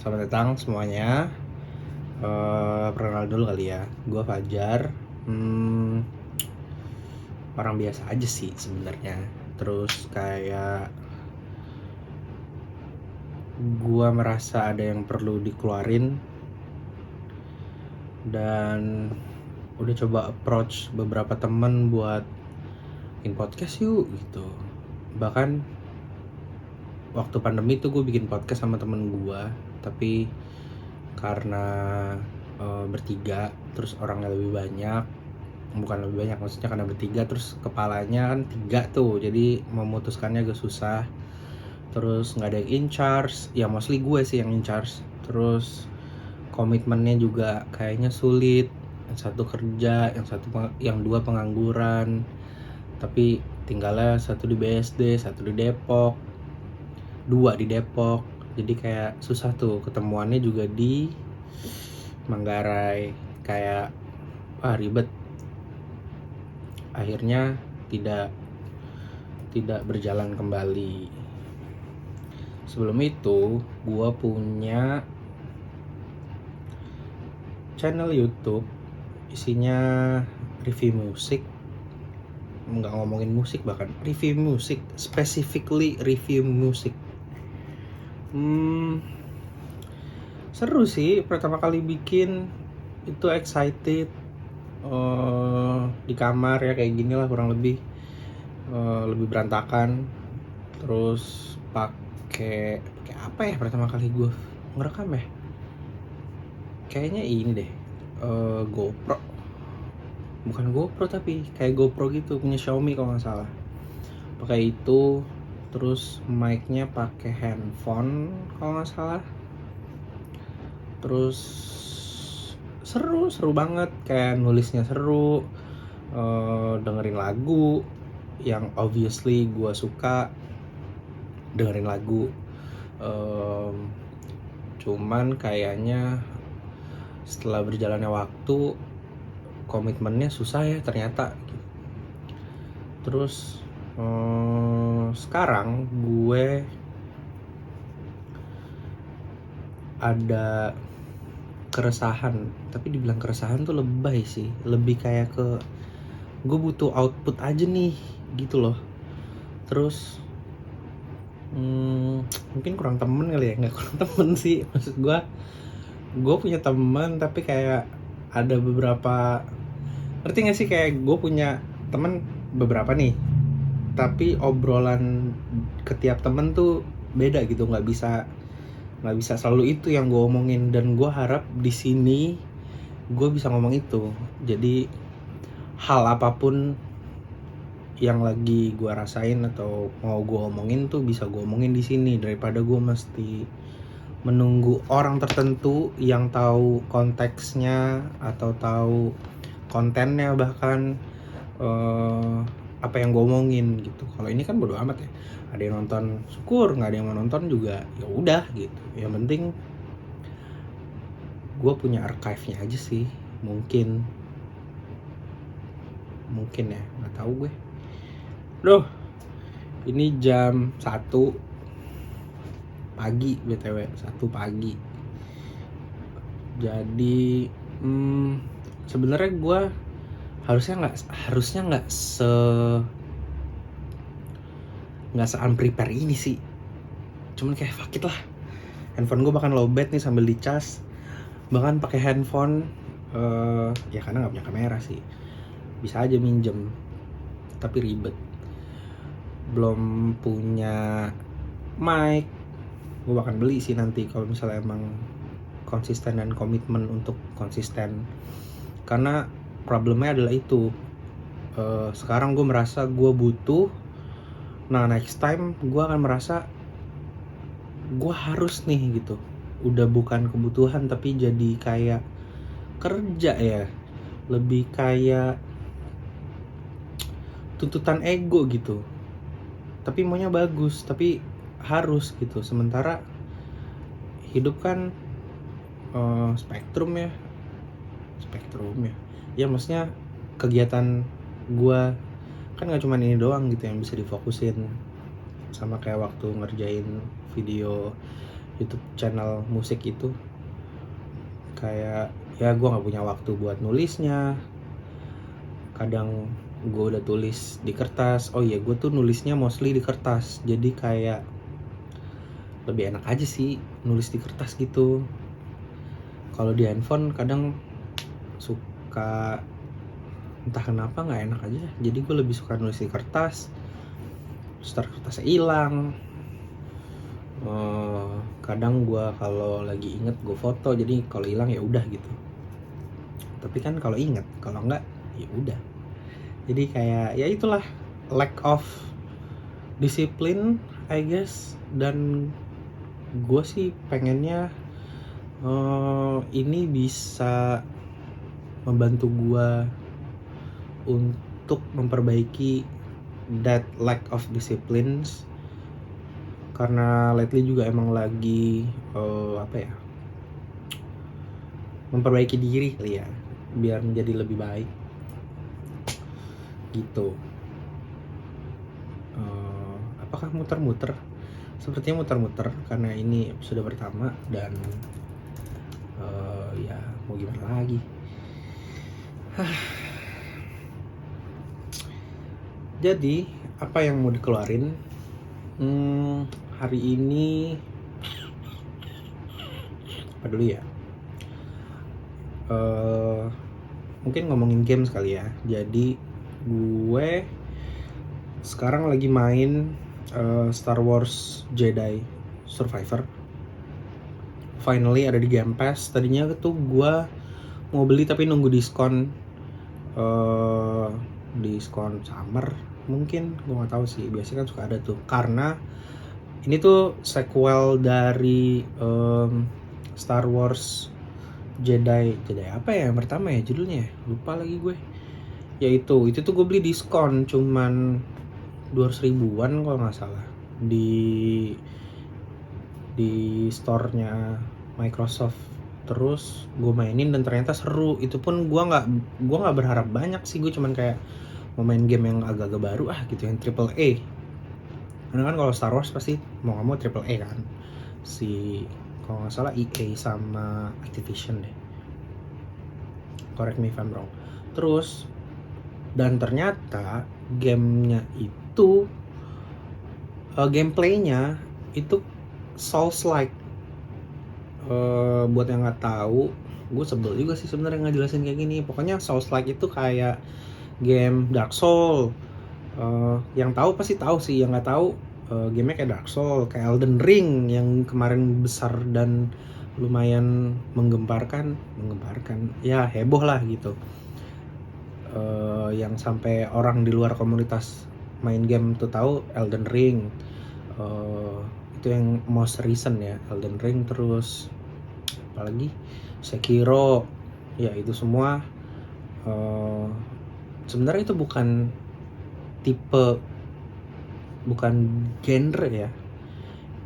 Selamat datang semuanya. Perkenal dulu kali ya. Gue Fajar. Orang biasa aja sih sebenarnya. Terus kayak gue merasa ada yang perlu dikeluarin dan udah coba approach beberapa temen buat bikin podcast yuk gitu. Bahkan waktu pandemi tuh gue bikin podcast sama temen gue, tapi karena bertiga terus orangnya lebih banyak, bukan lebih banyak maksudnya karena bertiga terus kepalanya kan 3 tuh, jadi memutuskannya agak susah. Terus nggak ada yang in charge, ya mostly gue sih yang in charge. Terus komitmennya juga kayaknya sulit, yang satu kerja, yang dua pengangguran, tapi tinggalnya satu di BSD, satu di Depok, 2 di Depok, jadi kayak susah tuh ketemuannya juga di Manggarai, kayak ribet. Akhirnya tidak berjalan kembali. Sebelum itu gua punya channel YouTube isinya review musik, nggak ngomongin musik, bahkan review musik, specifically review musik. Seru sih pertama kali bikin, itu excited. Di kamar ya kayak gini lah kurang lebih, lebih berantakan. Terus pakai apa ya pertama kali gue ngerekam ya, kayaknya ini deh, GoPro, bukan GoPro tapi kayak GoPro gitu, punya Xiaomi kalau nggak salah, pakai itu. Terus mic-nya pakai handphone kalau nggak salah. Terus seru banget, kayak nulisnya seru, dengerin lagu yang obviously gue suka, dengerin lagu. Cuman kayaknya setelah berjalannya waktu komitmennya susah ya ternyata. Terus sekarang gue ada keresahan, tapi dibilang keresahan tuh lebay sih, lebih kayak ke gue butuh output aja nih gitu loh. Terus mungkin kurang temen kali ya, nggak kurang temen sih, maksud gue punya temen tapi kayak ada beberapa, ngerti gak sih, kayak gue punya temen beberapa nih, tapi obrolan ke tiap temen tuh beda gitu, nggak bisa selalu itu yang gue omongin, dan gue harap di sini gue bisa ngomong itu. Jadi hal apapun yang lagi gue rasain atau mau gue omongin tuh bisa gue omongin di sini, daripada gue mesti menunggu orang tertentu yang tahu konteksnya atau tahu kontennya, bahkan apa yang gue omongin gitu. Kalau ini kan bodo amat ya, ada yang nonton syukur, nggak ada yang mau nonton juga ya udah gitu. Yang penting gue punya archive-nya aja sih, mungkin ya, nggak tahu gue. Ini jam 1 pagi BTW, 1 pagi. Jadi sebenarnya gue harusnya nggak unprepare ini sih. Cuman kayak fuck it lah. Handphone gue bahkan lowbat nih sambil dicas. Bahkan pakai handphone ya karena nggak punya kamera sih. Bisa aja minjem, tapi ribet. Belum punya mic. Gue bahkan beli sih nanti kalau misalnya emang konsisten dan komitmen untuk konsisten. Karena problemnya adalah itu, sekarang gue merasa gue butuh. Nah next time gue akan merasa gue harus nih gitu. Udah bukan kebutuhan tapi jadi kayak kerja ya, lebih kayak tuntutan ego gitu. Tapi maunya bagus, tapi harus gitu. Sementara hidup kan spektrum ya. Ya maksudnya kegiatan gue kan nggak cuma ini doang gitu yang bisa difokusin. Sama kayak waktu ngerjain video YouTube channel musik itu. Kayak ya gue nggak punya waktu buat nulisnya. Kadang gue udah tulis di kertas. Oh iya, gue tuh nulisnya mostly di kertas. Jadi kayak lebih enak aja sih nulis di kertas gitu. Kalau di handphone kadang suka entah kenapa nggak enak aja. Jadi gue lebih suka nulis di kertas. Terus kertasnya hilang. Kadang gue kalau lagi inget gue foto, jadi kalau hilang ya udah gitu. Tapi kan kalau inget, kalau enggak ya udah. Jadi kayak ya itulah, lack of disiplin I guess. Dan gue sih pengennya ini bisa membantu gue untuk memperbaiki that lack of disciplines. Karena lately juga emang lagi memperbaiki diri kali ya, biar menjadi lebih baik gitu. Apakah muter-muter? Sepertinya muter-muter karena ini episode pertama dan ya mau gimana lagi. Jadi apa yang mau dikeluarin hari ini? Apa dulu ya? Mungkin ngomongin game sekali ya. Jadi gue sekarang lagi main Star Wars Jedi Survivor. Finally ada di Game Pass. Tadinya tuh gue mau beli tapi nunggu diskon summer mungkin, gue nggak tahu sih. Biasanya kan suka ada tuh, karena ini tuh sequel dari Star Wars Jedi apa ya yang pertama ya judulnya, lupa lagi gue. Itu tuh gue beli diskon cuman 200 ribuan kalau nggak salah di store-nya Microsoft. Terus gue mainin dan ternyata seru. Itu pun gue nggak berharap banyak sih. Gue cuman kayak mau main game yang agak-agak baru gitu, yang triple A. Karena kan kalau Star Wars pasti mau nggak mau triple A kan. Kalau nggak salah EA sama Activision deh. Correct me if I'm wrong. Terus dan ternyata gamenya itu gameplaynya itu Souls-like. Buat yang nggak tahu, gue sebel juga sih sebenarnya ngejelasin kayak gini. Pokoknya Souls-like itu kayak game Dark Souls. Yang tahu pasti tahu sih, yang nggak tahu gamenya kayak Dark Souls, kayak Elden Ring yang kemarin besar dan lumayan menggemparkan, ya heboh lah gitu. Yang sampai orang di luar komunitas main game tuh tahu Elden Ring. Itu yang most recent ya, Elden Ring. Terus apalagi Sekiro, ya itu semua sebenarnya itu bukan genre ya.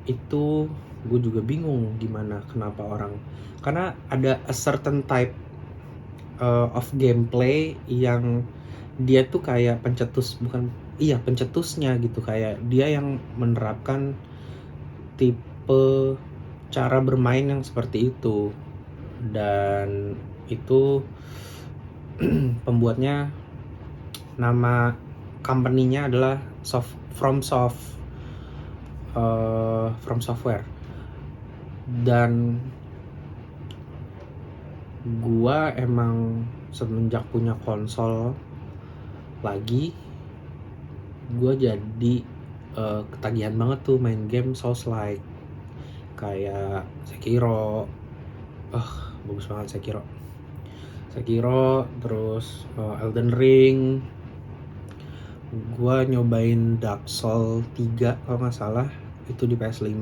Itu gue juga bingung gimana, kenapa orang, karena ada a certain type of gameplay yang dia tuh kayak pencetusnya gitu, kayak dia yang menerapkan tipe cara bermain yang seperti itu. Dan itu pembuatnya, nama company-nya adalah From Software. Dan gua emang semenjak punya konsol lagi, gua jadi ketagihan banget tuh main game Souls-like kayak Sekiro. Bagus banget Sekiro. Terus Elden Ring. Gua nyobain Dark Souls 3 kalau nggak salah, itu di PS5.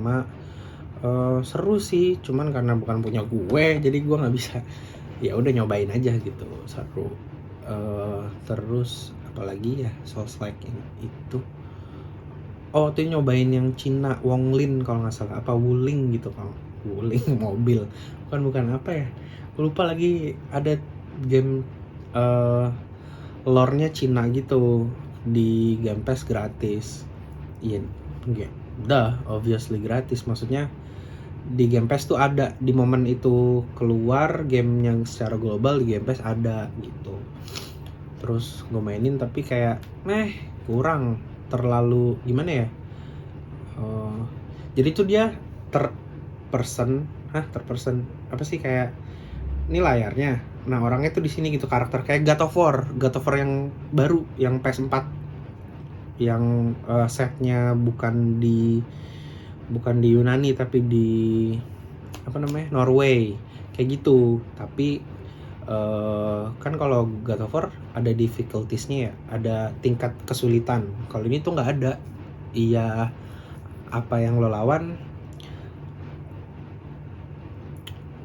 Seru sih, cuman karena bukan punya gue jadi gue nggak bisa, ya udah nyobain aja gitu. Seru. Terus apalagi ya Souls-like itu. Tuh nyobain yang Cina, Wonglin kalau nggak salah, apa Wuling gitu. Kalau Wuling mobil, bukan apa ya, gue lupa lagi. Ada game lore-nya Cina gitu di Game Pass gratis. Iya, obviously gratis. Maksudnya di Game Pass tuh ada, di momen itu keluar game yang secara global di Game Pass ada gitu. Terus gue mainin tapi kayak kurang, terlalu gimana ya, jadi tuh dia person apa sih, kayak ini layarnya, nah orangnya tuh di sini gitu, karakter kayak God of War yang baru yang PS4 yang setnya bukan di Yunani tapi di apa namanya, Norway kayak gitu. Tapi kan kalau God of War ada difficultiesnya ya, ada tingkat kesulitan. Kalau ini tuh nggak ada. Iya, apa yang lo lawan,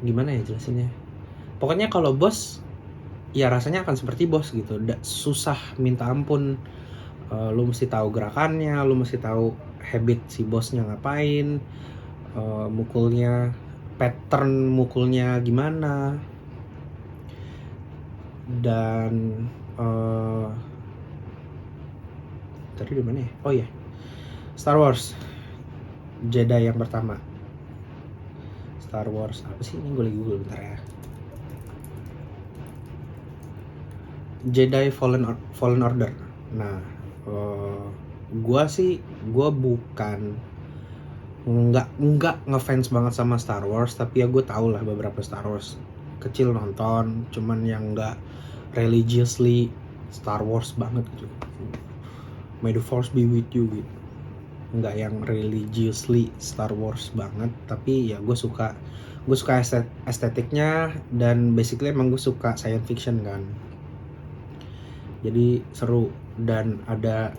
gimana ya jelasinnya, pokoknya kalau bos ya rasanya akan seperti bos gitu, susah minta ampun. Lo mesti tahu gerakannya, lo mesti tahu habit si bosnya ngapain, mukulnya, pattern mukulnya gimana. Dan tadi di mana ya? Oh iya, Star Wars Jedi yang pertama. Star Wars apa sih ini, gue lagi google bentar ya. Jedi Fallen Order. Nah, gue bukan nggak ngefans banget sama Star Wars, tapi ya gue tau lah beberapa Star Wars. Kecil nonton, cuman yang nggak religiously Star Wars banget gitu. May the Force be with you gitu. Nggak yang religiously Star Wars banget, tapi ya gue suka estetiknya, dan basically emang gue suka science fiction kan. Jadi seru, dan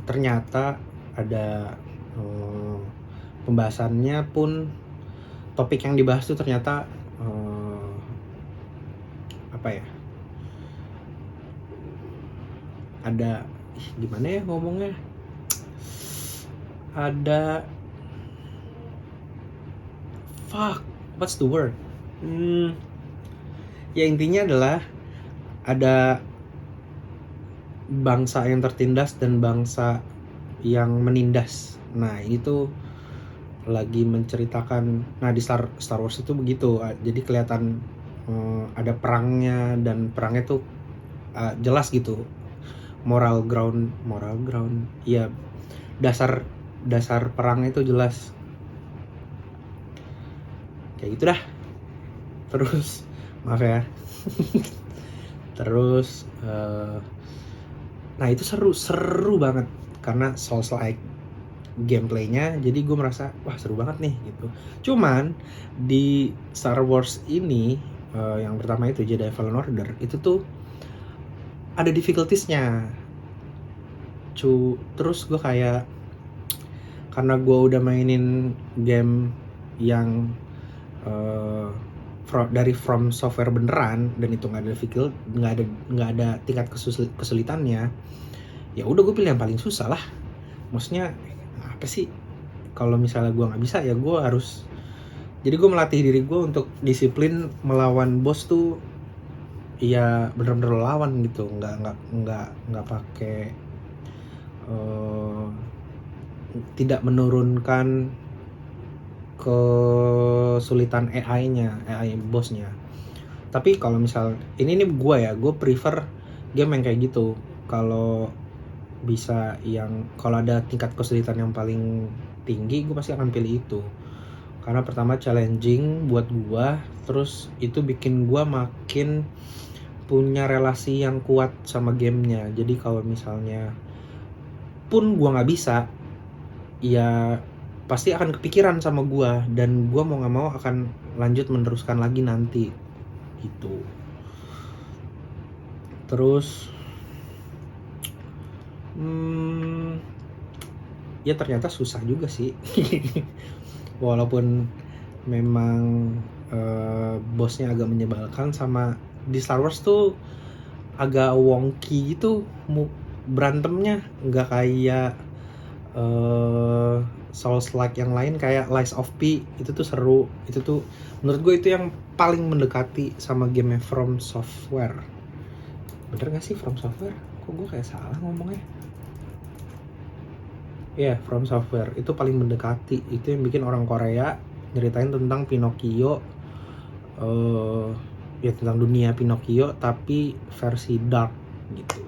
ternyata ada pembahasannya pun, topik yang dibahas tuh ternyata apa ya, ada gimana ya ngomongnya, ada what's the word, ya intinya adalah ada bangsa yang tertindas dan bangsa yang menindas. Nah ini tuh lagi menceritakan, nah di Star Wars itu begitu, jadi kelihatan ada perangnya, dan perangnya tuh jelas gitu, moral ground ya, dasar perangnya itu jelas kayak gitu dah. Terus maaf ya terus nah itu seru banget karena Souls-like gameplaynya, jadi gue merasa wah seru banget nih gitu. Cuman di Star Wars ini yang pertama itu Jedi Fallen Order itu tuh ada difficultiesnya. Terus gue kayak, karena gue udah mainin game yang dari From Software beneran, dan itu nggak ada tingkat kesulitannya, ya udah gue pilih yang paling susah lah. Maksudnya apa sih, kalau misalnya gue nggak bisa ya gue harus, jadi gue melatih diri gue untuk disiplin melawan bos tuh ya bener-bener lawan gitu, nggak pakai tidak menurunkan kesulitan AI bosnya. Tapi kalau misal ini gue prefer game yang kayak gitu. Kalau bisa yang, kalau ada tingkat kesulitan yang paling tinggi, gue pasti akan pilih itu. Karena pertama challenging buat gue, terus itu bikin gue makin punya relasi yang kuat sama gamenya. Jadi kalau misalnya pun gue nggak bisa, ya pasti akan kepikiran sama gue, dan gue mau nggak mau akan lanjut meneruskan lagi nanti gitu. Terus ya ternyata susah juga sih walaupun memang bosnya agak menyebalkan, sama di Star Wars tuh agak wonky gitu berantemnya, nggak kayak Souls-like yang lain kayak Lies of P. Itu tuh seru, itu tuh menurut gue itu yang paling mendekati sama game From Software. Bener gak sih From Software? Kok gue kayak salah ngomongnya? From Software itu paling mendekati, itu yang bikin orang Korea nyeritain tentang Pinocchio, ya tentang dunia Pinocchio tapi versi dark gitu.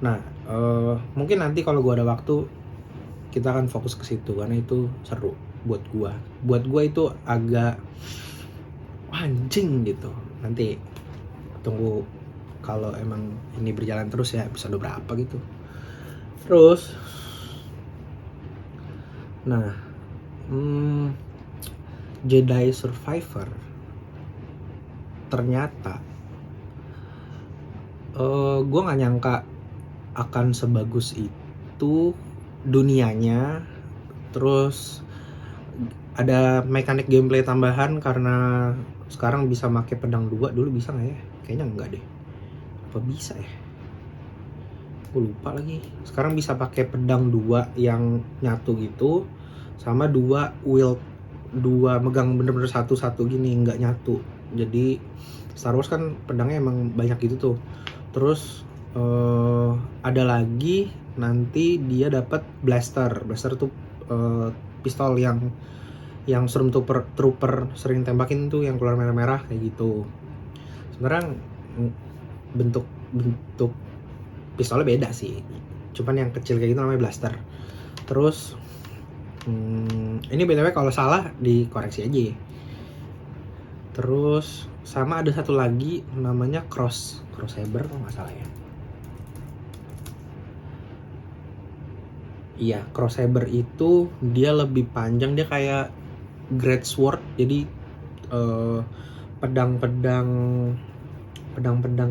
Nah, mungkin nanti kalau gue ada waktu kita akan fokus ke situ karena itu seru buat gue. Buat gue itu agak anjing gitu. Nanti tunggu kalau emang ini berjalan terus ya episode berapa gitu. Terus, nah, Jedi Survivor ternyata gue nggak nyangka akan sebagus itu dunianya. Terus ada mekanik gameplay tambahan karena sekarang bisa pakai pedang 2. Dulu bisa nggak ya? Kayaknya enggak deh. Apa bisa ya? Gue lupa lagi. Sekarang bisa pakai pedang 2 yang nyatu gitu, sama 2 wield, 2 megang bener-bener satu-satu gini, nggak nyatu. Jadi Star Wars kan pedangnya emang banyak gitu tuh. Terus ada lagi nanti dia dapat blaster. Blaster tuh pistol yang Stormtrooper sering tembakin tuh, yang keluar merah-merah kayak gitu. Sebenarnya bentuk pistolnya beda sih, cuman yang kecil kayak gitu namanya blaster. Terus ini btw kalau salah dikoreksi aja ya. Terus sama ada satu lagi namanya Crosssaber kalau nggak salah ya. Iya, Crosssaber itu dia lebih panjang, dia kayak Great Sword. Jadi pedang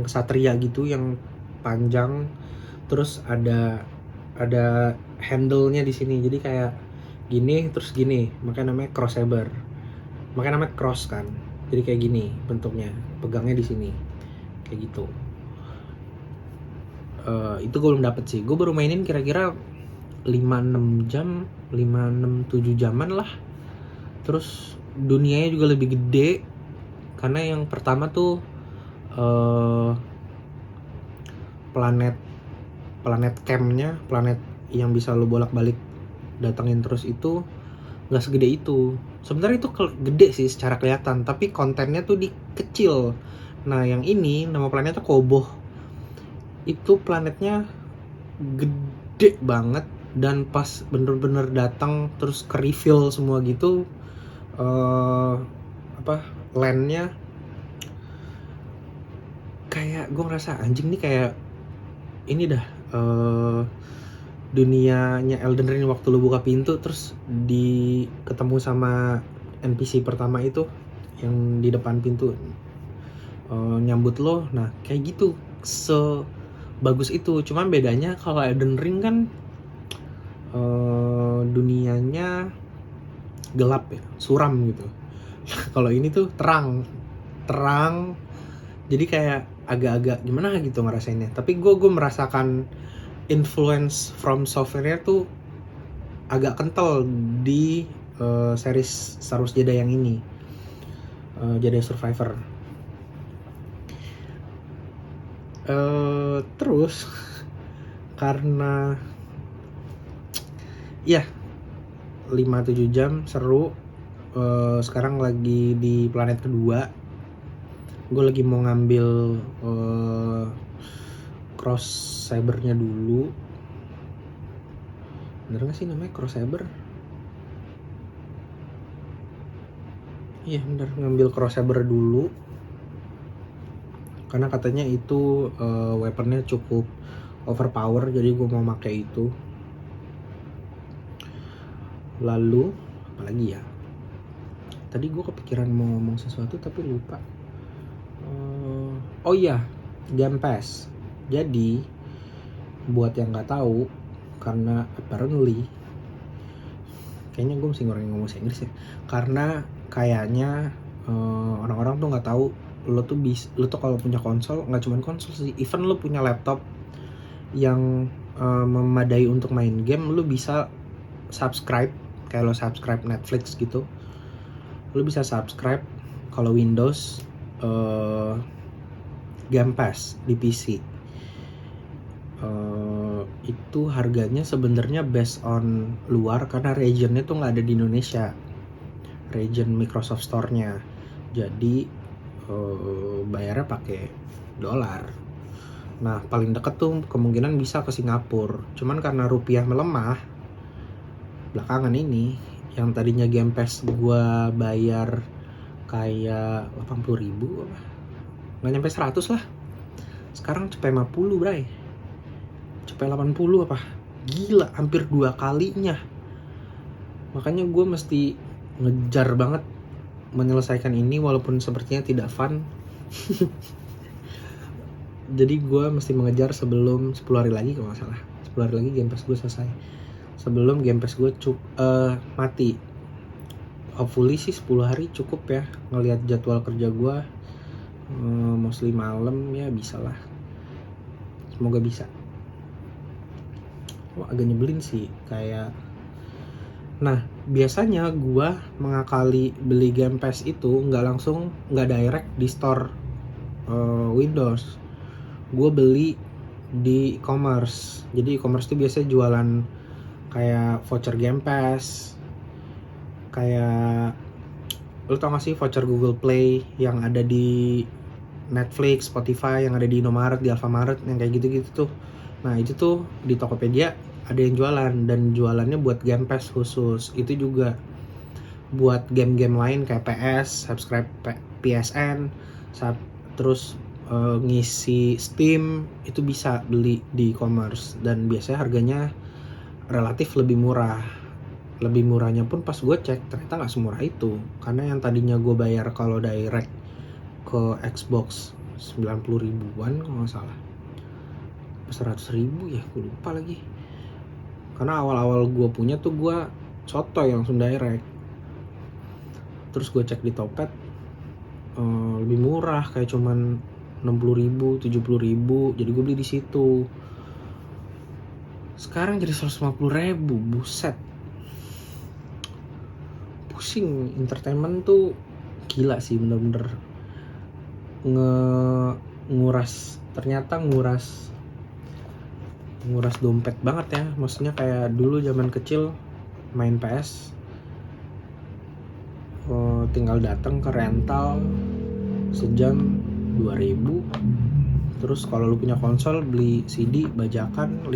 kesatria gitu yang panjang. Terus ada handle-nya di sini. Jadi kayak gini terus gini, makanya namanya Crosssaber. Makanya namanya cross kan. Jadi kayak gini bentuknya, pegangnya di sini. Kayak gitu. Itu gue belum dapet sih. Gue baru mainin kira-kira 5-6 jam, 5-6-7 jaman lah. Terus dunianya juga lebih gede karena yang pertama tuh planet campnya, planet yang bisa lo bolak-balik datengin terus itu nggak segede itu. Sebenarnya itu gede sih secara kelihatan, tapi kontennya tuh kecil. Nah yang ini nama planetnya Koboh. Itu planetnya gede banget, dan pas bener-bener datang terus ke reveal semua gitu, landnya kayak gue ngerasa anjing nih, kayak ini dah dunianya Elden Ring waktu lu buka pintu terus ketemu sama NPC pertama itu yang di depan pintu nyambut lo. Nah kayak gitu, sebagus itu. Cuman bedanya kalau Elden Ring kan dunianya gelap ya, suram gitu. Kalau ini tuh terang, jadi kayak agak-agak gimana gitu ngerasainnya. Tapi gue merasakan influence from software tuh agak kental di series Star Wars Jedi yang ini, Jedi Survivor. Terus karena ya 5-7 jam seru. Sekarang lagi di planet kedua. Gue lagi mau ngambil Crosssaber-nya dulu. Bener gak sih namanya Crosssaber? Iya bener, ngambil Crosssaber dulu karena katanya itu weaponnya cukup overpower, jadi gue mau pakai itu. Lalu apalagi ya, tadi gue kepikiran mau ngomong sesuatu tapi lupa. Oh iya, Game Pass. Jadi buat yang nggak tahu, karena apparently kayaknya gue mesti ngomong bahasa Inggris ya, karena kayaknya orang-orang tuh nggak tahu lo tuh kalau punya konsol, nggak cuma konsol sih, even lo punya laptop yang memadai untuk main game, lo bisa subscribe kayak lo subscribe Netflix gitu. Lo bisa subscribe kalau Windows Game Pass di PC. Itu harganya sebenarnya based on luar karena regionnya tuh nggak ada di Indonesia. region Microsoft Store-nya. Jadi bayarnya pakai dolar. Nah, paling deket tuh kemungkinan bisa ke Singapura. Cuman karena rupiah melemah belakangan ini, yang tadinya Game Pass gua bayar kayak 80.000 apa? Nggak nyampe 100 lah. Sekarang cepet 50, bray. Cepet 80 apa? Gila, hampir 2 kalinya. Makanya gue mesti ngejar banget menyelesaikan ini walaupun sepertinya tidak fun. Jadi gue mesti mengejar sebelum 10 hari lagi kalau nggak salah. 10 hari lagi Game Pass gue selesai. Sebelum Game Pass gue mati. Hopefully sih 10 hari cukup ya. Ngelihat jadwal kerja gue, mostly malam ya bisa lah. Semoga bisa. Wah, agak nyebelin sih kayak. Nah, biasanya gue mengakali beli Game Pass itu nggak direct di store Windows. Gue beli di e-commerce. Jadi e-commerce itu biasanya jualan kayak voucher Game Pass, kayak lu tau gak sih voucher Google Play yang ada di Netflix, Spotify, yang ada di Indomaret, di Alfamart, yang kayak gitu-gitu tuh. Nah, itu tuh di Tokopedia ada yang jualan, dan jualannya buat Game Pass khusus. Itu juga buat game-game lain kayak PS, subscribe PSN, terus ngisi Steam, itu bisa beli di e-commerce. Dan biasanya harganya relatif lebih murah. Lebih murahnya pun pas gue cek ternyata gak semurah itu. Karena yang tadinya gue bayar kalau direct ke Xbox 90 ribuan kalau gak salah, 100 ribu ya, gue lupa lagi. Karena awal-awal gue punya tuh gue sotoy langsung direct. Terus gue cek di Topet, lebih murah, kayak cuman 60 ribu, 70 ribu. Jadi gue beli di situ. Sekarang jadi 150 ribu, buset. Pusing. Entertainment tuh gila sih, bener-bener ternyata nguras dompet banget ya. Maksudnya kayak dulu zaman kecil main PS, tinggal datang ke rental sejam 2.000. Terus kalau lu punya konsol beli CD bajakan 5.000.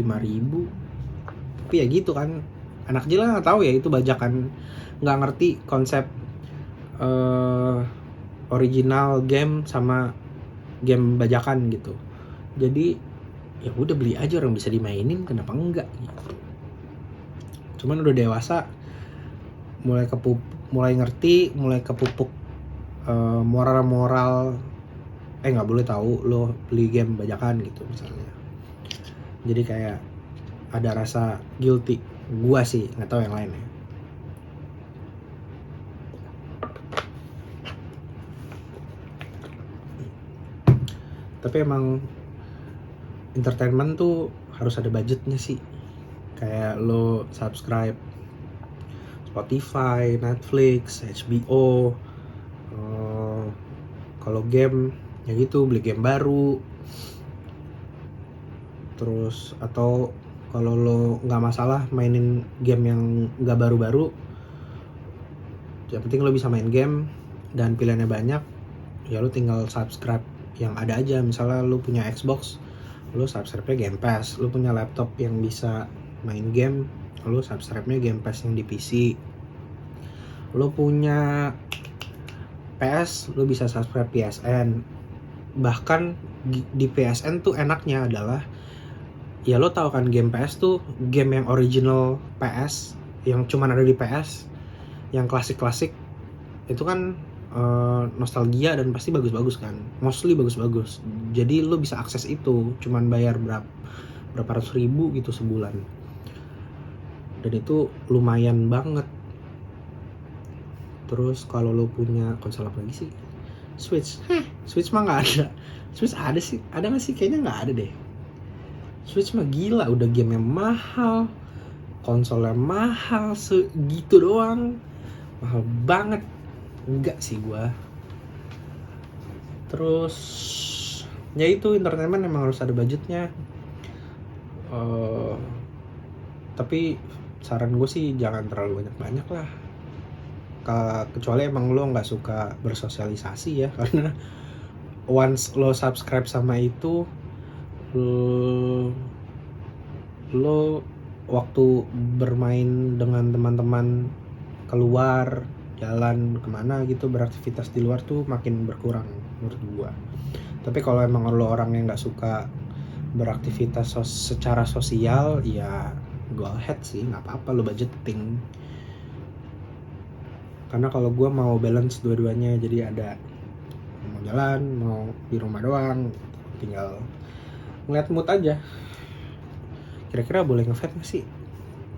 Tapi ya gitu kan, anak kecil nggak tahu ya itu bajakan, nggak ngerti konsep original game sama game bajakan gitu. Jadi ya udah beli aja, orang bisa dimainin, kenapa enggak gitu. Cuman udah dewasa mulai ngerti, mulai kepupuk moral nggak boleh tahu lo beli game bajakan gitu misalnya. Jadi kayak ada rasa guilty. Gua sih nggak tahu yang lain ya. Tapi emang entertainment tuh harus ada budgetnya sih. Kayak lo subscribe Spotify, Netflix, HBO. Kalau game ya gitu, beli game baru. Terus atau kalau lo nggak masalah mainin game yang nggak baru-baru, yang penting lo bisa main game dan pilihannya banyak, ya lo tinggal subscribe yang ada aja. Misalnya lo punya Xbox, lo subscribe-nya Game Pass. Lo punya laptop yang bisa main game, lo subscribe-nya Game Pass yang di PC. Lo punya PS, lo bisa subscribe PSN. Bahkan di PSN tuh enaknya adalah, ya lo tahu kan game PS tuh game yang original PS, yang cuman ada di PS, yang klasik-klasik itu kan nostalgia dan pasti bagus-bagus kan, mostly bagus-bagus. Jadi lo bisa akses itu, cuman bayar berapa ratus ribu gitu sebulan, dan itu lumayan banget. Terus kalau lo punya konsol apa lagi sih? Switch mah nggak ada. Switch ada sih, ada nggak sih? Kayaknya nggak ada deh. Switch mah gila, udah game yang mahal, konsolnya mahal, segitu doang, mahal banget. Enggak sih gua. Terus ya itu, entertainment emang harus ada budgetnya. Tapi saran gue sih jangan terlalu banyak-banyak lah. kecuali emang lo nggak suka bersosialisasi ya, karena once lo subscribe sama itu, lo waktu bermain dengan teman-teman, keluar jalan kemana gitu, beraktivitas di luar tuh makin berkurang menurut gua. Tapi kalau emang lo orang yang nggak suka beraktivitas secara sosial, ya go ahead sih, nggak apa-apa lo budgeting. Karena kalau gua mau balance dua-duanya, jadi ada mau jalan, mau di rumah doang, tinggal ngeliat mood aja. Kira-kira boleh nge-fade nggak sih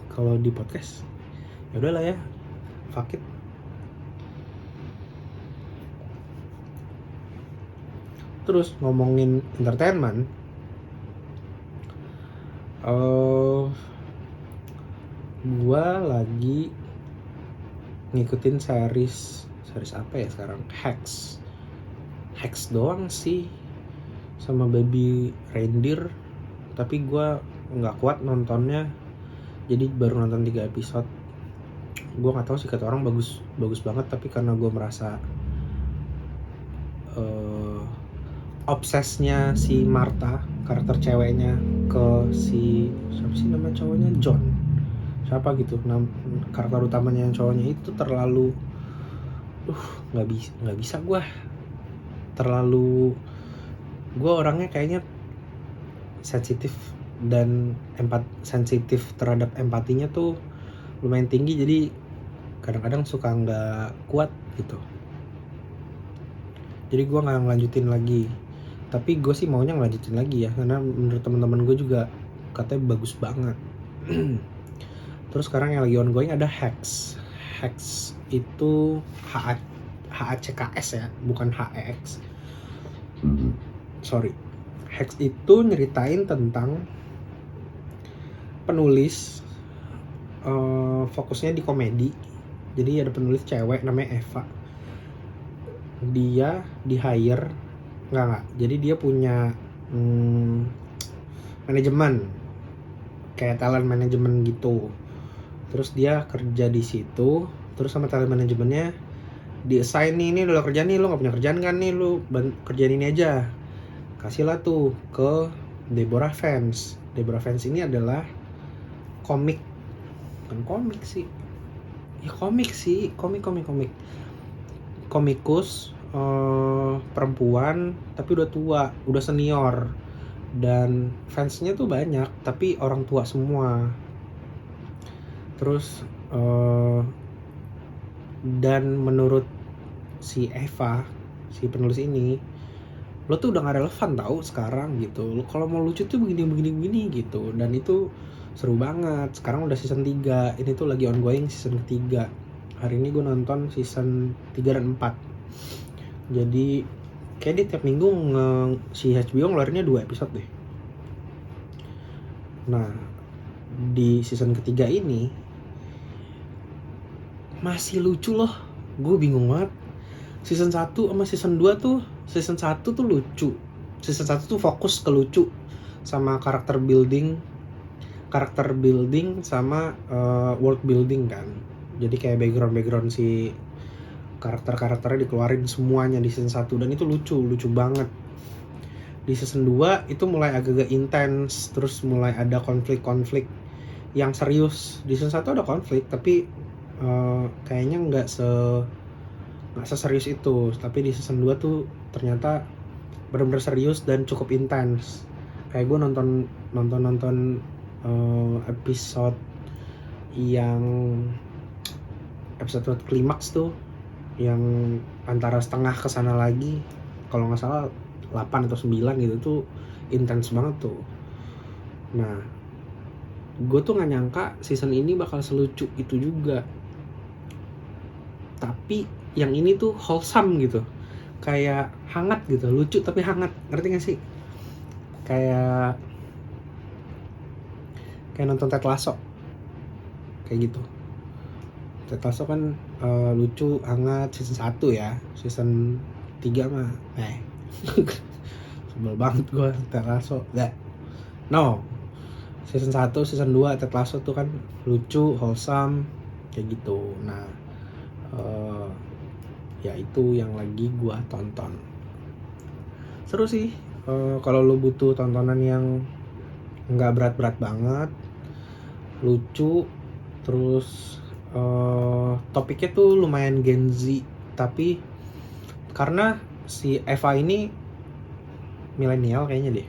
kalau di podcast? Ya udahlah ya, fuck it. Terus ngomongin entertainment, gua lagi ngikutin series apa ya sekarang? Hacks doang sih, sama Baby Reindeer. Tapi gua nggak kuat nontonnya, jadi baru nonton 3 episode. Gue nggak tahu sih, kata orang bagus banget, tapi karena gue merasa obsesnya si Martha, karakter ceweknya, ke si siapa sih nama cowoknya, John siapa gitu, karakter utamanya yang cowoknya itu terlalu nggak bisa gue, gue orangnya kayaknya sensitif dan sensitif terhadap empatinya tuh lumayan tinggi, jadi kadang-kadang suka nggak kuat gitu. Jadi gue nggak ngelanjutin lagi, tapi gue sih maunya ngelanjutin lagi ya, karena menurut teman-teman gue juga katanya bagus banget. Terus sekarang yang lagi ongoing ada Hacks itu HACKS ya, bukan HEX. Sorry. Hacks itu nyeritain tentang penulis, fokusnya di komedi. Jadi ada penulis cewek namanya Eva. Dia di hire, enggak. Jadi dia punya manajemen, kayak talent manajemen gitu. Terus dia kerja di situ, terus sama talent manajemennya di-assign nih, ini udah kerjaan nih, lo nggak punya kerjaan kan nih, lo kerjaan ini aja. Kasihlah tuh ke Deborah Vance. Deborah Vance ini adalah komik komikus perempuan, tapi udah tua, udah senior, dan fansnya tuh banyak, tapi orang tua semua. Terus dan menurut si Eva, si penulis ini, lo tuh udah gak relevan tau sekarang gitu. Lo kalau mau lucu tuh begini gitu. Dan itu seru banget. Sekarang udah season 3. Ini tuh lagi ongoing season ketiga. Hari ini gue nonton season 3 dan 4. Jadi kayak dia tiap minggu si HBO ngeluarinnya 2 episode deh. Nah, di season ketiga ini masih lucu loh. Gue bingung banget. Season 1 sama season 2 tuh, season 1 tuh lucu. Season 1 tuh fokus ke lucu sama karakter building sama world building kan. Jadi kayak background si karakternya dikeluarin semuanya di season 1, dan itu lucu banget. Di season 2 itu mulai agak-agak intens, terus mulai ada konflik yang serius. Di season 1 ada konflik, tapi kayaknya nggak seserius itu. Tapi di season 2 tuh ternyata benar-benar serius dan cukup intens. Kayak gue nonton episode klimaks tuh, yang antara setengah kesana lagi, kalau nggak salah 8 atau 9 gitu, tuh intens banget tuh. Nah, gue tuh nggak nyangka season ini bakal selucu itu juga. Tapi yang ini tuh wholesome gitu, kayak hangat gitu, lucu tapi hangat, ngerti gak sih? Kayak nonton Ted Lasso, kayak gitu. Ted Lasso kan lucu, hangat, season 1 ya. Season 3 mah sebel banget gue Ted Lasso. Season 1, season 2 Ted Lasso tuh kan lucu, wholesome, kayak gitu. Nah, Ya itu yang lagi gua tonton. Seru sih. Kalau lu butuh tontonan yang nggak berat-berat banget, lucu, terus topiknya tuh lumayan Gen Z, tapi karena si Eva ini milenial kayaknya deh.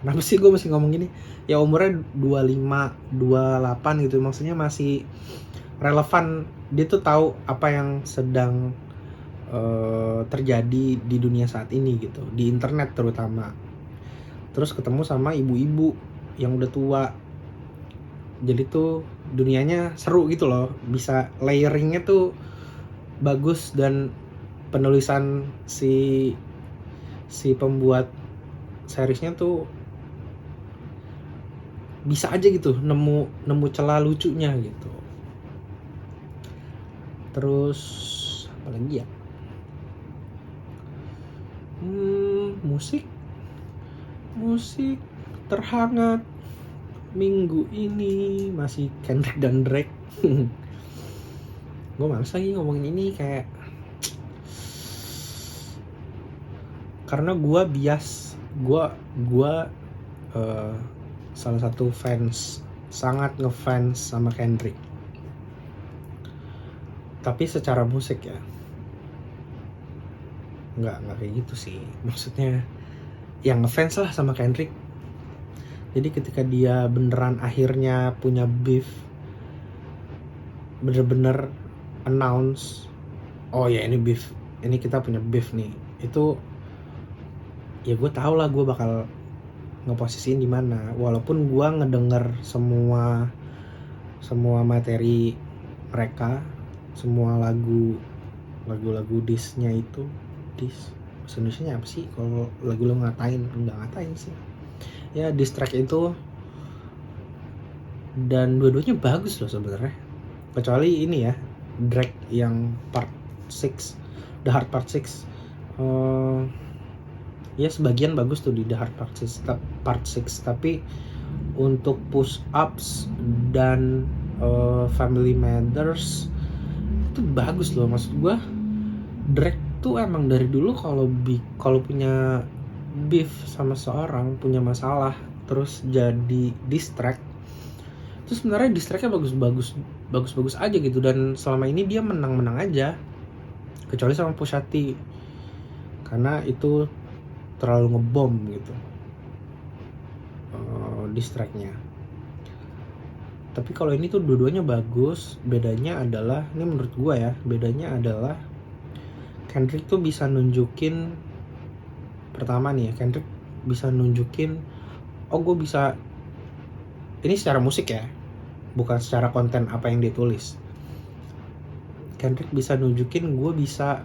Kenapa sih gue masih ngomong gini? Ya umurnya 25, 28 gitu, maksudnya masih relevan. Dia tuh tahu apa yang sedang terjadi di dunia saat ini gitu, di internet terutama. Terus ketemu sama ibu-ibu yang udah tua, jadi tuh dunianya seru gitu loh, bisa layeringnya tuh bagus, dan penulisan si pembuat seriesnya tuh bisa aja gitu nemu celah lucunya gitu. Terus apa lagi ya? Musik terhangat minggu ini masih Kendrick dan Drake. Gue males lagi ngomongin ini, kayak karena gue bias, gue salah satu fans, sangat ngefans sama Kendrick. Tapi secara musik ya nggak kayak gitu sih, maksudnya yang ngefans lah sama Kendrick. Jadi ketika dia beneran akhirnya punya beef, bener-bener announce, oh ya ini beef, ini kita punya beef nih, itu ya gue tau lah gue bakal ngeposisiin di mana. Walaupun gue ngedenger semua materi mereka, semua lagu diss-nya itu, diss bahasa Indonesianya apa sih kalau lagu lo ngatain? Enggak ngatain sih ya, diss track itu, dan dua-duanya bagus loh sebenarnya, kecuali ini ya, Drake yang part 6, The Hard Part 6. Ya sebagian bagus tuh di The Hard Part 6, tapi untuk Push Ups dan Family Matters itu bagus loh. Maksud gue, Drake tuh emang dari dulu kalau punya beef sama seorang, punya masalah, terus jadi diss track, terus sebenarnya diss tracknya bagus aja gitu, dan selama ini dia menang aja, kecuali sama Pusha T karena itu terlalu ngebom gitu diss tracknya. Tapi kalau ini tuh dua-duanya bagus. Bedanya adalah, ini menurut gue ya, bedanya adalah Kendrick tuh bisa nunjukin, pertama nih ya, Kendrick bisa nunjukin, oh gue bisa, ini secara musik ya, bukan secara konten apa yang dia tulis. Kendrick bisa nunjukin gue bisa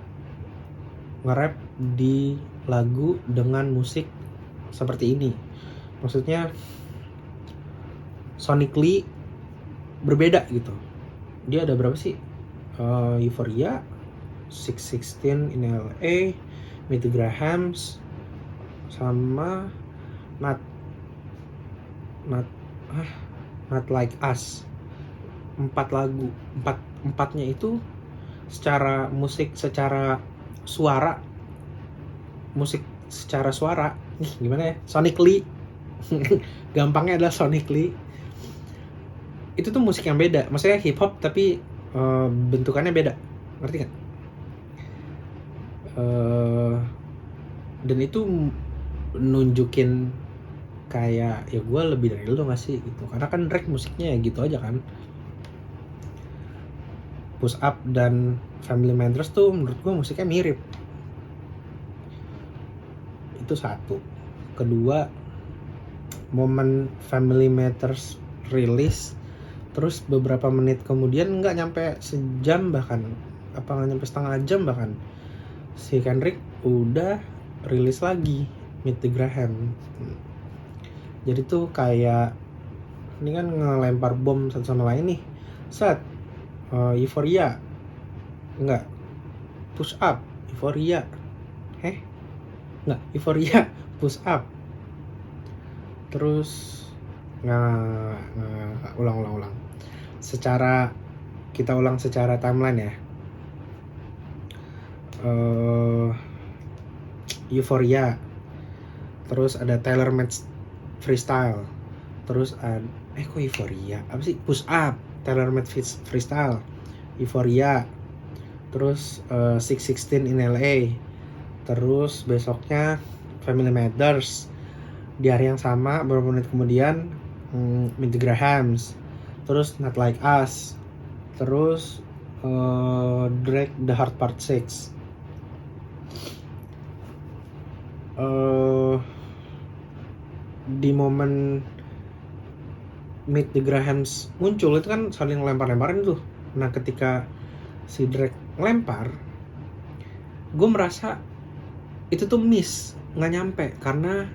nge-rap di lagu dengan musik seperti ini. Maksudnya sonically berbeda gitu. Dia ada berapa sih? Euphoria, 616 in LA, Meet the Grahams, sama Not Like Us. 4 lagu, empatnya itu secara musik, secara suara, musik secara suara, gimana ya, sonically gampangnya adalah sonically itu tuh musik yang beda. Maksudnya hip hop tapi bentukannya beda, ngerti gak? Dan itu nunjukin kayak, ya gue lebih dari lo gak sih gitu. Karena kan Drake musiknya ya gitu aja kan. Push Up dan Family Matters tuh menurut gue musiknya mirip. Itu satu. Kedua, momen Family Matters rilis, terus beberapa menit kemudian, nggak nyampe sejam bahkan, apa nggak nyampe setengah jam bahkan, si Kendrick udah rilis lagi Meet the Graham. Jadi tuh kayak, ini kan ngelempar bom satu sama lain nih. Euphoria enggak, Push Up, Euphoria enggak, Euphoria, Push Up, terus ulang. Kita ulang secara timeline ya. Euphoria, terus ada Taylor Made Freestyle, terus ada kok Euphoria apa sih, Push Up, Taylor Made Freestyle, Euphoria, terus 616 in LA, terus besoknya Family Matters. Di hari yang sama beberapa menit kemudian Meet the Grahams, terus Not Like Us, terus Drake The Hard Part 6. Di momen Meet the Grahams muncul itu kan saling lempar-lemparin tuh. Nah ketika si Drake ngelempar, gue merasa itu tuh miss, nggak nyampe, karena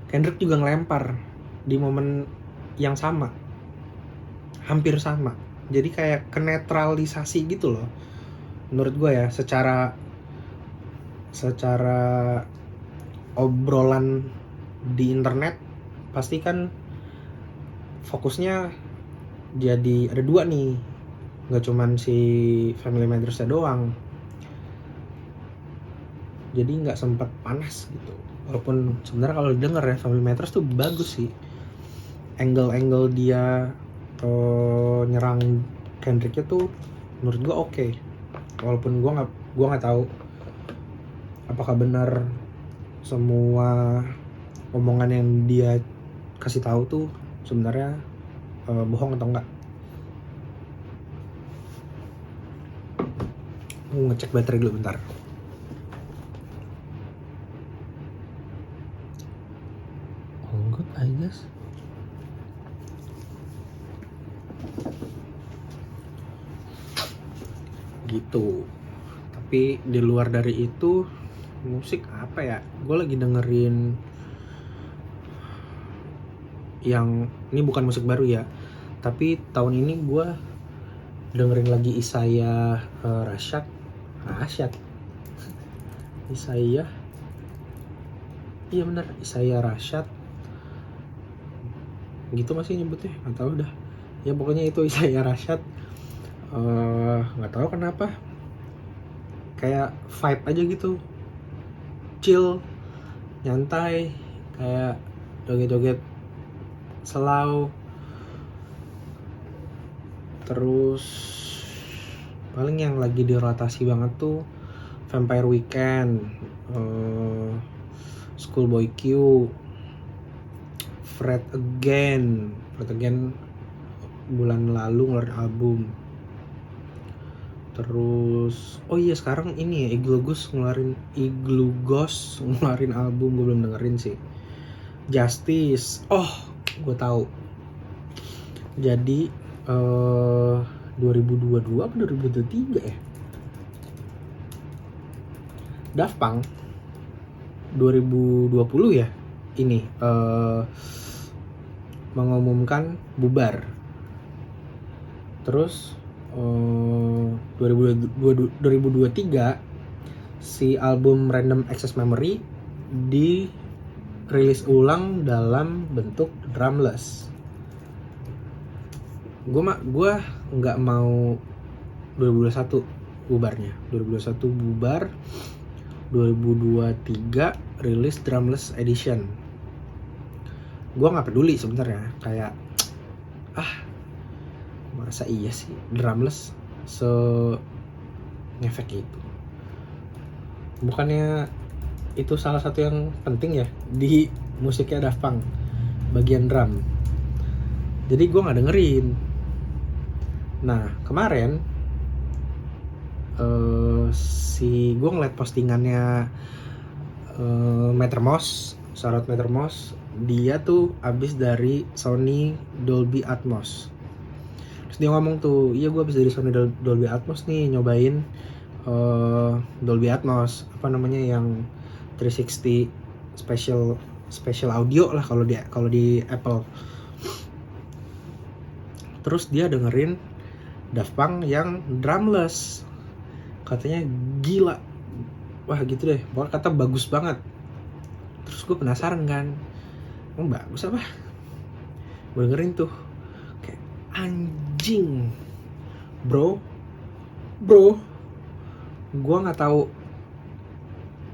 Kendrick juga ngelempar di momen yang sama, hampir sama. Jadi kayak kenetralisasi gitu loh menurut gue ya, secara obrolan di internet pasti kan fokusnya jadi ada dua nih, nggak cuman si Family Matters doang, jadi nggak sempat panas gitu. Walaupun sebenarnya kalau denger ya Family Matters tuh bagus sih, angle dia nyerang Kendricknya tuh menurut gue oke. Walaupun gue nggak tahu apakah benar semua omongan yang dia kasih tahu tuh sebenarnya bohong atau enggak. Gue ngecek baterai dulu bentar. All good I guess. Gitu. Tapi di luar dari itu musik apa ya, gue lagi dengerin yang ini bukan musik baru ya, tapi tahun ini gue dengerin lagi Isaiah Rashad Isaiah, iya bener, Isaiah Rashad gitu masih nyebutnya, nggak tahu dah ya, pokoknya itu Isaiah Rashad. Nggak tahu kenapa kayak vibe aja gitu, chill, nyantai, kayak joget-joget slow. Terus paling yang lagi dirotasi banget tuh Vampire Weekend, Schoolboy Q, Fred Again bulan lalu ngeluarin album. Terus oh iya sekarang ini ya Igloo Ghost ngeluarin album, gue belum dengerin sih. Justice, oh gue tahu. Jadi 2022 apa 2023 ya? Daft Punk 2020 ya ini mengumumkan bubar. Terus 2023 si album Random Access Memory dirilis ulang dalam bentuk drumless. Gue nggak mau 2021 bubarnya. 2021 bubar, 2023 rilis drumless edition. Gue nggak peduli sebenarnya, kayak masa iya sih drumless ngefek itu. Bukannya itu salah satu yang penting ya di musiknya Daft Punk, bagian drum. Jadi gue nggak dengerin. Nah kemarin gue ngeliat postingannya Mattermost, Sarot Mattermost, dia tuh abis dari Sony Dolby Atmos. Terus dia ngomong tuh, iya gue abis dari Sony Dolby Atmos nih, nyobain Dolby Atmos, apa namanya yang 360 special audio lah kalau di Apple. Terus dia dengerin Daft Punk yang drumless, katanya gila, wah gitu deh, pokoknya kata bagus banget. Terus gue penasaran kan, bagus apa? Gue dengerin tuh, kayak anjing, bro, gue nggak tahu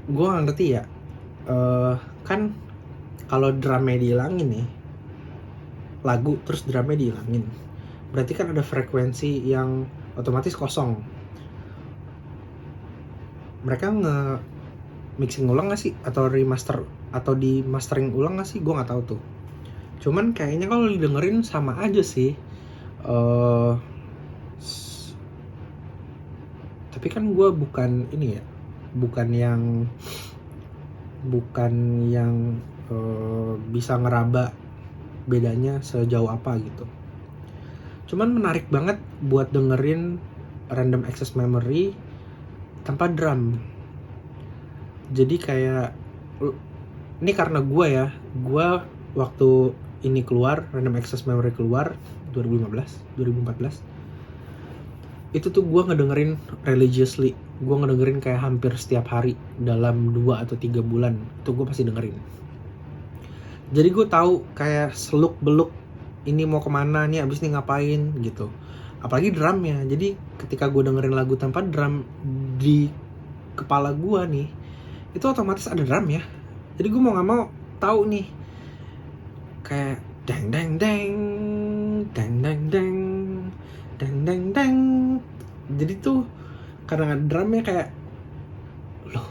gue nggak ngerti ya, kan kalau drumnya dihilangin nih, lagu terus drumnya dihilangin, berarti kan ada frekuensi yang otomatis kosong. Mereka mixing ulang nggak sih, atau remaster atau di mastering ulang nggak sih, gue nggak tahu tuh. Cuman kayaknya kalau didengerin sama aja sih. Tapi kan gue bukan ini ya, bukan yang bisa ngeraba bedanya sejauh apa gitu. Cuman menarik banget buat dengerin Random Access Memory tanpa drum. Jadi kayak, ini karena gue waktu ini keluar, Random Access Memory keluar 2014, itu tuh gue ngedengerin religiously. Gue ngedengerin kayak hampir setiap hari dalam 2 atau 3 bulan. Itu gue pasti dengerin. Jadi gue tahu kayak seluk beluk ini mau kemana nih, abis ini ngapain gitu. Apalagi drumnya. Jadi ketika gue dengerin lagu tanpa drum, di kepala gue nih itu otomatis ada drum ya. Jadi gue mau nggak mau tahu nih kayak deng deng deng deng deng deng deng deng deng. Jadi tuh karena drumnya kayak, loh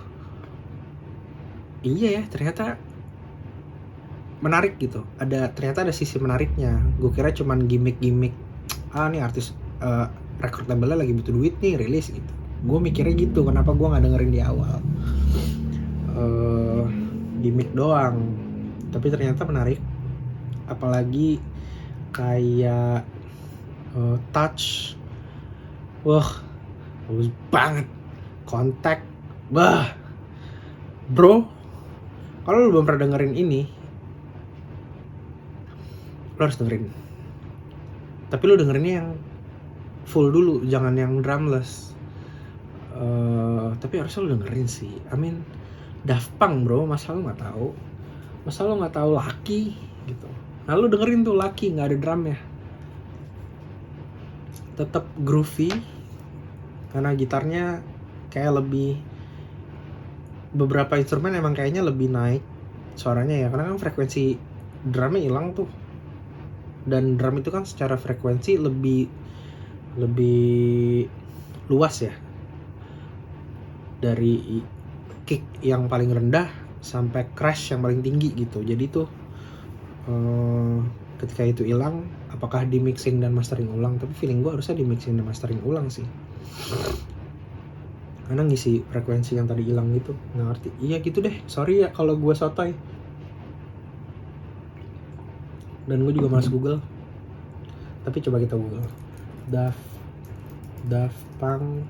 iya ya, ternyata menarik gitu. Ternyata ada sisi menariknya. Gue kira cuman gimmick nih artis record labelnya lagi butuh duit nih, rilis gitu. Gue mikirnya gitu, kenapa gue nggak dengerin di awal, gimmick doang. Tapi ternyata menarik. Apalagi kayak Touch, wah bagus banget. Contact, bah bro, kalau lu belum pernah dengerin ini, lu harus dengerin. Tapi lu dengerinnya yang full dulu, jangan yang drumless. Tapi harusnya lu dengerin sih. I mean, Daft Punk bro, masa lu nggak tahu Lucky gitu. Nah lu dengerin tuh Lucky, nggak ada drumnya, tetap groovy karena gitarnya kayak lebih, beberapa instrumen emang kayaknya lebih naik suaranya ya, karena kan frekuensi drumnya hilang tuh. Dan drum itu kan secara frekuensi lebih luas ya, dari kick yang paling rendah sampai crash yang paling tinggi gitu. Jadi tuh ketika itu hilang, apakah di mixing dan mastering ulang? Tapi feeling gue harusnya di mixing dan mastering ulang sih, karena ngisi frekuensi yang tadi hilang gitu. Nggak ngerti. Iya gitu deh, sorry ya kalau gue sotoy. Dan gue juga malas Google. Tapi coba kita Google Daft Punk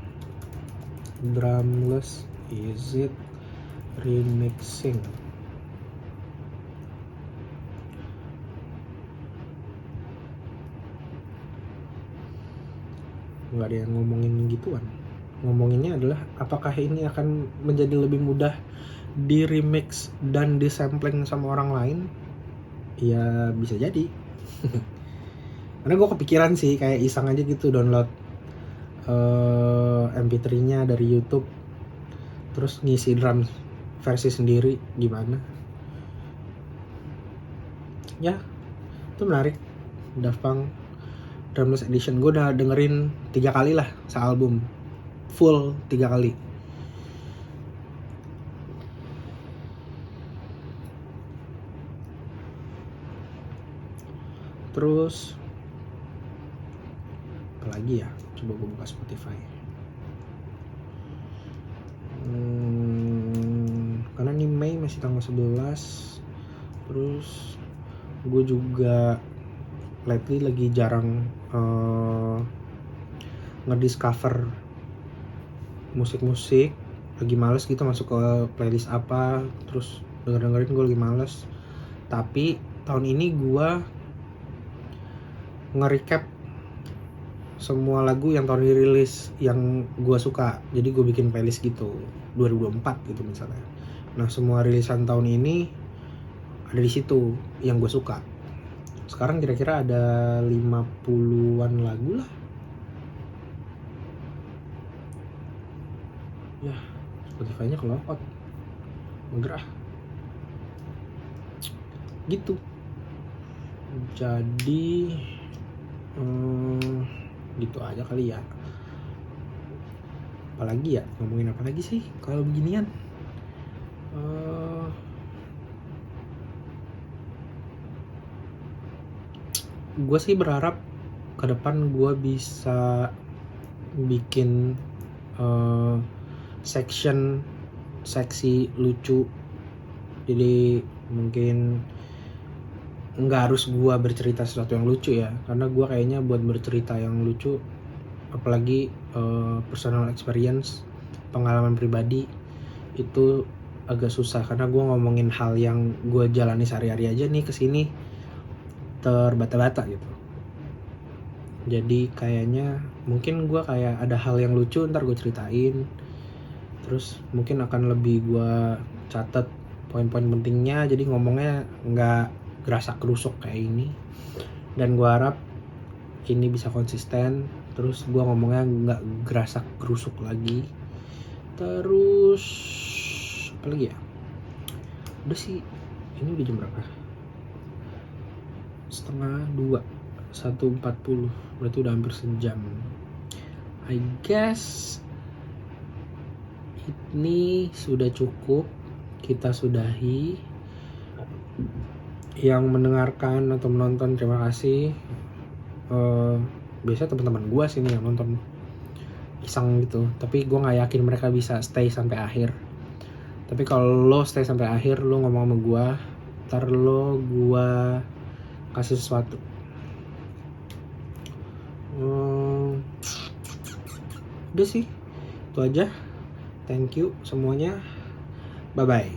drumless, is it remixing? Nggak ada yang ngomongin gituan. Ngomonginnya adalah apakah ini akan menjadi lebih mudah di remix dan disampling sama orang lain. Ya bisa jadi. Karena gue kepikiran sih kayak iseng aja gitu download MP3-nya dari YouTube, terus ngisi drum versi sendiri gimana. Ya itu menarik. Daft Punk Drumless Edition gue udah dengerin 3 kali lah sealbum, full 3 kali. Terus apa lagi ya, coba gue buka Spotify. Karena ini Mei masih tanggal 11. Terus gue juga lately lagi jarang ngediscover musik-musik, lagi males gitu masuk ke playlist apa, terus dengerin gue lagi males. Tapi tahun ini gue nge-recap semua lagu yang tahun ini rilis yang gue suka. Jadi gue bikin playlist gitu 2024 gitu misalnya. Nah semua rilisan tahun ini ada di situ yang gue suka. Sekarang kira-kira ada 50-an lagu lah. Ya Spotify-nya kelopot. enggak gitu. Jadi gitu aja kali ya. Apalagi ya, ngomongin apa lagi sih kalau beginian? Gue sih berharap ke depan gue bisa bikin seksi lucu. Jadi mungkin nggak harus gue bercerita sesuatu yang lucu ya, karena gue kayaknya buat bercerita yang lucu, apalagi personal experience, pengalaman pribadi, itu agak susah karena gue ngomongin hal yang gue jalani sehari-hari aja nih kesini terbata-bata gitu. Jadi kayaknya mungkin gue kayak ada hal yang lucu ntar gue ceritain, terus mungkin akan lebih gue catat poin-poin pentingnya, jadi ngomongnya nggak gerasak gerusuk kayak ini. Dan gue harap ini bisa konsisten, terus gue ngomongnya nggak gerasak gerusuk lagi. Terus apa lagi ya, udah sih, ini udah jam berapa? 1:30, 1:40, berarti udah hampir sejam. I guess ini sudah cukup, kita sudahi. Yang mendengarkan atau menonton terima kasih. Biasanya teman-teman gue sih nih yang nonton iseng gitu, tapi gue nggak yakin mereka bisa stay sampai akhir. Tapi kalau lo stay sampai akhir, lo ngomong sama gue, ntar gue kasih sesuatu. Udah sih, itu aja. Thank you semuanya, bye bye.